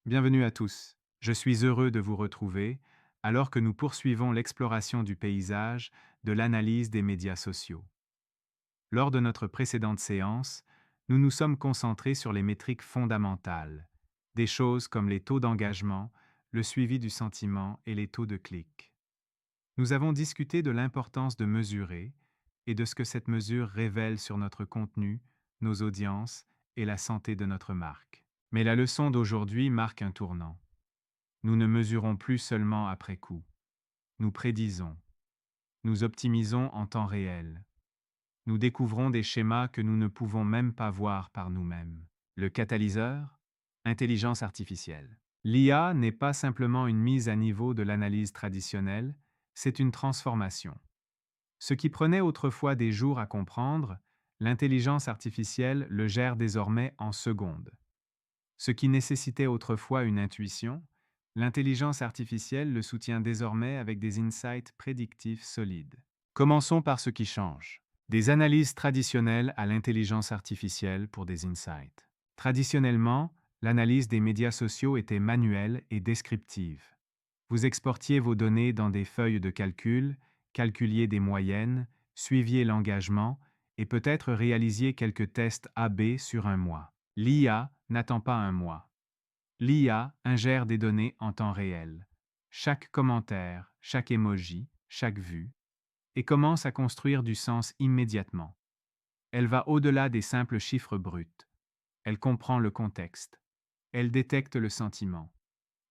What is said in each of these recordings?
Bienvenue à tous. Je suis heureux de vous retrouver alors que nous poursuivons l'exploration du paysage de l'analyse des médias sociaux. Lors de notre précédente séance, nous nous sommes concentrés sur les métriques fondamentales, des choses comme les taux d'engagement, le suivi du sentiment et les taux de clic. Nous avons discuté de l'importance de mesurer et de ce que cette mesure révèle sur notre contenu, nos audiences et la santé de notre marque. Mais la leçon d'aujourd'hui marque un tournant. Nous ne mesurons plus seulement après coup. Nous prédisons. Nous optimisons en temps réel. Nous découvrons des schémas que nous ne pouvons même pas voir par nous-mêmes. Le catalyseur? Intelligence artificielle. L'IA n'est pas simplement une mise à niveau de l'analyse traditionnelle, c'est une transformation. Ce qui prenait autrefois des jours à comprendre, l'intelligence artificielle le gère désormais en secondes. Ce qui nécessitait autrefois une intuition, l'intelligence artificielle le soutient désormais avec des insights prédictifs solides. Commençons par ce qui change. Des analyses traditionnelles à l'intelligence artificielle pour des insights. Traditionnellement, l'analyse des médias sociaux était manuelle et descriptive. Vous exportiez vos données dans des feuilles de calcul, calculiez des moyennes, suiviez l'engagement et peut-être réalisiez quelques tests A/B sur un mois. L'IA n'attend pas un mois. L'IA ingère des données en temps réel. Chaque commentaire, chaque emoji, chaque vue, et commence à construire du sens immédiatement. Elle va au-delà des simples chiffres bruts. Elle comprend le contexte. Elle détecte le sentiment.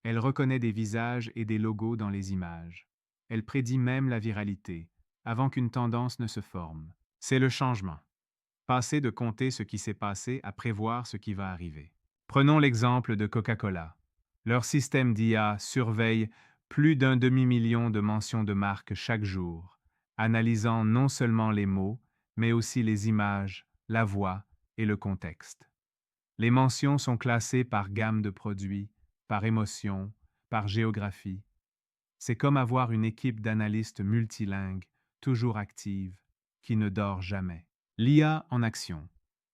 Elle reconnaît des visages et des logos dans les images. Elle prédit même la viralité, avant qu'une tendance ne se forme. C'est le changement. Passer de compter ce qui s'est passé à prévoir ce qui va arriver. Prenons l'exemple de Coca-Cola. Leur système d'IA surveille plus d'un demi-million de mentions de marque chaque jour, analysant non seulement les mots, mais aussi les images, la voix et le contexte. Les mentions sont classées par gamme de produits, par émotion, par géographie. C'est comme avoir une équipe d'analystes multilingues, toujours active, qui ne dort jamais. L'IA en action.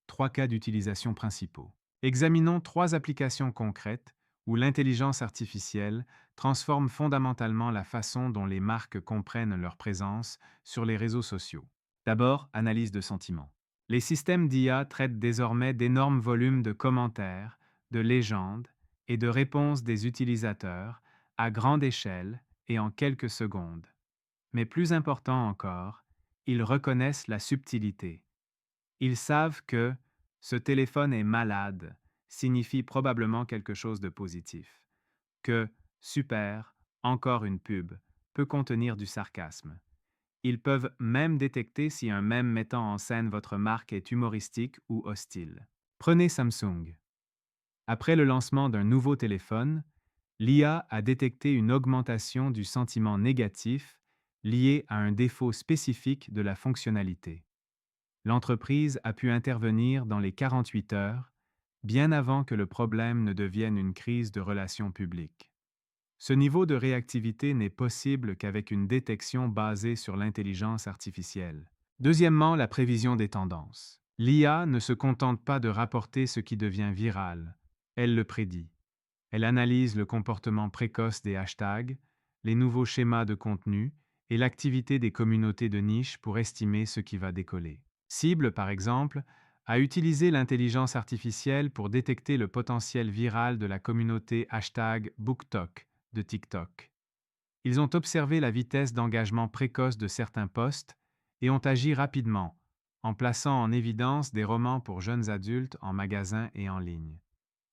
3 cas d'utilisation principaux. Examinons 3 applications concrètes où l'intelligence artificielle transforme fondamentalement la façon dont les marques comprennent leur présence sur les réseaux sociaux. D'abord, analyse de sentiments. Les systèmes d'IA traitent désormais d'énormes volumes de commentaires, de légendes et de réponses des utilisateurs à grande échelle et en quelques secondes. Mais plus important encore, ils reconnaissent la subtilité. Ils savent que ce téléphone est malade signifie probablement quelque chose de positif, que super, encore une pub, peut contenir du sarcasme. Ils peuvent même détecter si un mème mettant en scène votre marque est humoristique ou hostile. Prenez Samsung. Après le lancement d'un nouveau téléphone, l'IA a détecté une augmentation du sentiment négatif lié à un défaut spécifique de la fonctionnalité. L'entreprise a pu intervenir dans les 48 heures, bien avant que le problème ne devienne une crise de relations publiques. Ce niveau de réactivité n'est possible qu'avec une détection basée sur l'intelligence artificielle. Deuxièmement, la prévision des tendances. L'IA ne se contente pas de rapporter ce qui devient viral, elle le prédit. Elle analyse le comportement précoce des hashtags, les nouveaux schémas de contenu et l'activité des communautés de niche pour estimer ce qui va décoller. Cible, par exemple, a utilisé l'intelligence artificielle pour détecter le potentiel viral de la communauté hashtag BookTok de TikTok. Ils ont observé la vitesse d'engagement précoce de certains posts et ont agi rapidement, en plaçant en évidence des romans pour jeunes adultes en magasin et en ligne.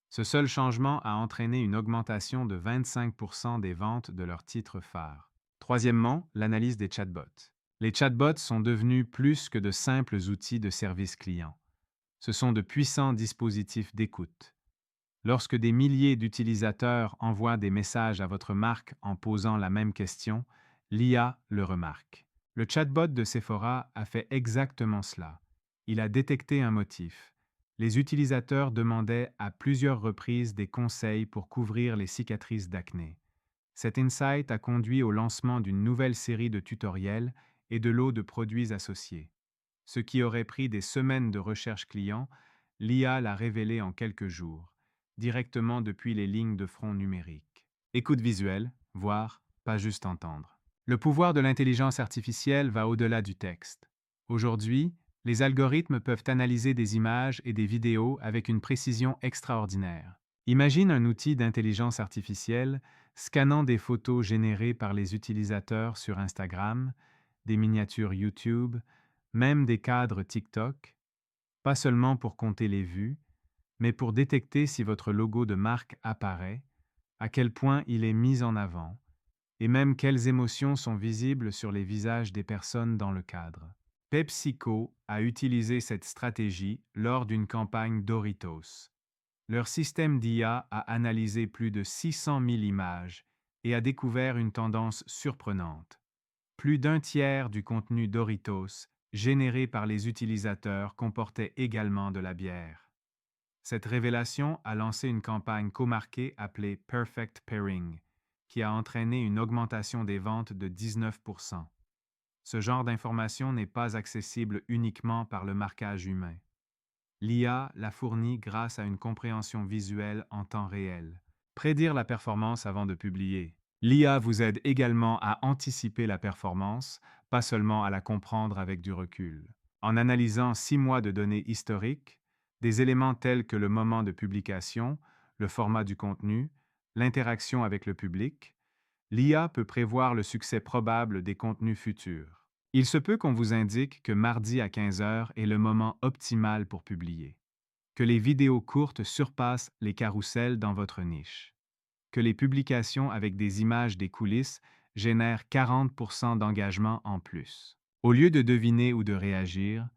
Ce seul changement a entraîné une augmentation de 25% des ventes de leurs titres phares. Troisièmement, l'analyse des chatbots. Les chatbots sont devenus plus que de simples outils de service client. Ce sont de puissants dispositifs d'écoute. Lorsque des milliers d'utilisateurs envoient des messages à votre marque en posant la même question, l'IA le remarque. Le chatbot de Sephora a fait exactement cela. Il a détecté un motif. Les utilisateurs demandaient à plusieurs reprises des conseils pour couvrir les cicatrices d'acné. Cet insight a conduit au lancement d'une nouvelle série de tutoriels et de lots de produits associés. Ce qui aurait pris des semaines de recherche client, l'IA l'a révélé en quelques jours. directement depuis les lignes de front numériques. Écoute visuelle, voir, pas juste entendre. Le pouvoir de l'intelligence artificielle va au-delà du texte. Aujourd'hui, les algorithmes peuvent analyser des images et des vidéos avec une précision extraordinaire. Imagine un outil d'intelligence artificielle scannant des photos générées par les utilisateurs sur Instagram, des miniatures YouTube, même des cadres TikTok, pas seulement pour compter les vues, mais pour détecter si votre logo de marque apparaît, à quel point il est mis en avant, et même quelles émotions sont visibles sur les visages des personnes dans le cadre. PepsiCo a utilisé cette stratégie lors d'une campagne Doritos. Leur système d'IA a analysé plus de 600 000 images et a découvert une tendance surprenante. Plus d'un tiers du contenu Doritos généré par les utilisateurs comportait également de la bière. Cette révélation a lancé une campagne comarquée appelée Perfect Pairing, qui a entraîné une augmentation des ventes de 19%. Ce genre d'information n'est pas accessible uniquement par le marquage humain. L'IA la fournit grâce à une compréhension visuelle en temps réel. Prédire la performance avant de publier. L'IA vous aide également à anticiper la performance, pas seulement à la comprendre avec du recul. En analysant 6 mois de données historiques, des éléments tels que le moment de publication, le format du contenu, l'interaction avec le public, l'IA peut prévoir le succès probable des contenus futurs. Il se peut qu'on vous indique que mardi à 15 heures est le moment optimal pour publier, que les vidéos courtes surpassent les carousels dans votre niche, que les publications avec des images des coulisses génèrent 40% d'engagement en plus. Au lieu de deviner ou de réagir,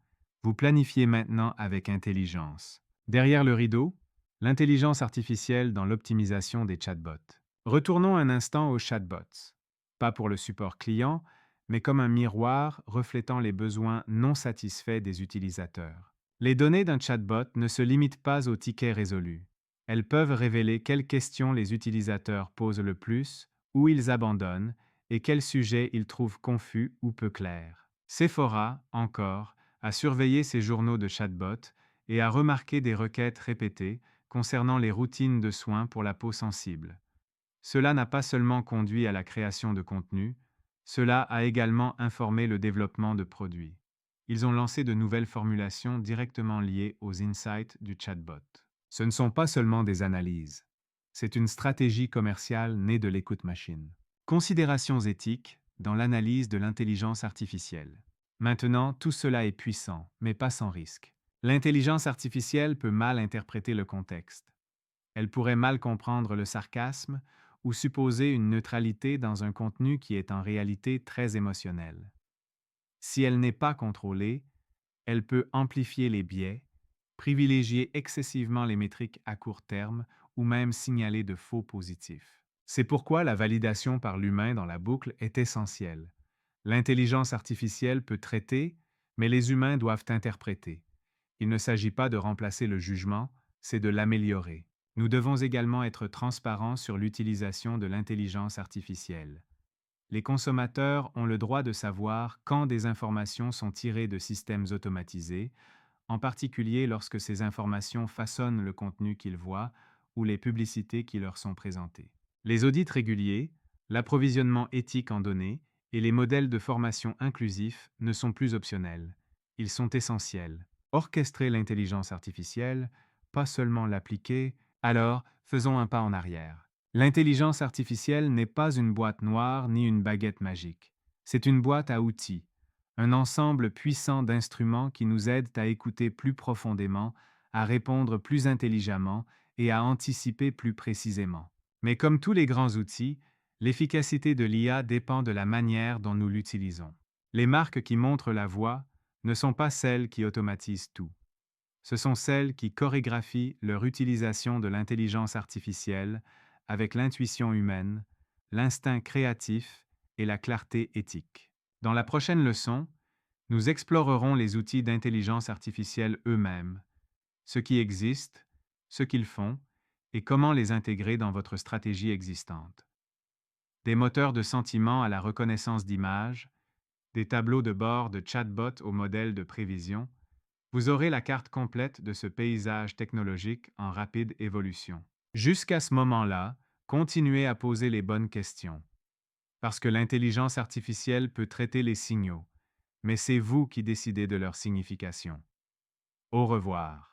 vous planifiez maintenant avec intelligence. Derrière le rideau, l'intelligence artificielle dans l'optimisation des chatbots. Retournons un instant aux chatbots. Pas pour le support client, mais comme un miroir reflétant les besoins non satisfaits des utilisateurs. Les données d'un chatbot ne se limitent pas aux tickets résolus. Elles peuvent révéler quelles questions les utilisateurs posent le plus, où ils abandonnent, et quels sujets ils trouvent confus ou peu clairs. Sephora, encore, a surveillé ces journaux de chatbot et a remarqué des requêtes répétées concernant les routines de soins pour la peau sensible. Cela n'a pas seulement conduit à la création de contenu, cela a également informé le développement de produits. Ils ont lancé de nouvelles formulations directement liées aux insights du chatbot. Ce ne sont pas seulement des analyses, c'est une stratégie commerciale née de l'écoute machine. Considérations éthiques dans l'analyse de l'intelligence artificielle. Maintenant, tout cela est puissant, mais pas sans risque. L'intelligence artificielle peut mal interpréter le contexte. Elle pourrait mal comprendre le sarcasme ou supposer une neutralité dans un contenu qui est en réalité très émotionnel. Si elle n'est pas contrôlée, elle peut amplifier les biais, privilégier excessivement les métriques à court terme ou même signaler de faux positifs. C'est pourquoi la validation par l'humain dans la boucle est essentielle. L'intelligence artificielle peut traiter, mais les humains doivent interpréter. Il ne s'agit pas de remplacer le jugement, c'est de l'améliorer. Nous devons également être transparents sur l'utilisation de l'intelligence artificielle. Les consommateurs ont le droit de savoir quand des informations sont tirées de systèmes automatisés, en particulier lorsque ces informations façonnent le contenu qu'ils voient ou les publicités qui leur sont présentées. Les audits réguliers, l'approvisionnement éthique en données et les modèles de formation inclusifs ne sont plus optionnels. Ils sont essentiels. Orchestrer l'intelligence artificielle, pas seulement l'appliquer, alors faisons un pas en arrière. L'intelligence artificielle n'est pas une boîte noire ni une baguette magique. C'est une boîte à outils, un ensemble puissant d'instruments qui nous aident à écouter plus profondément, à répondre plus intelligemment et à anticiper plus précisément. Mais comme tous les grands outils, l'efficacité de l'IA dépend de la manière dont nous l'utilisons. Les marques qui montrent la voie ne sont pas celles qui automatisent tout. Ce sont celles qui chorégraphient leur utilisation de l'intelligence artificielle avec l'intuition humaine, l'instinct créatif et la clarté éthique. Dans la prochaine leçon, nous explorerons les outils d'intelligence artificielle eux-mêmes, ce qui existe, ce qu'ils font et comment les intégrer dans votre stratégie existante. Des moteurs de sentiments à la reconnaissance d'images, des tableaux de bord de chatbot au modèle de prévision, vous aurez la carte complète de ce paysage technologique en rapide évolution. Jusqu'à ce moment-là, continuez à poser les bonnes questions. Parce que l'intelligence artificielle peut traiter les signaux, mais c'est vous qui décidez de leur signification. Au revoir.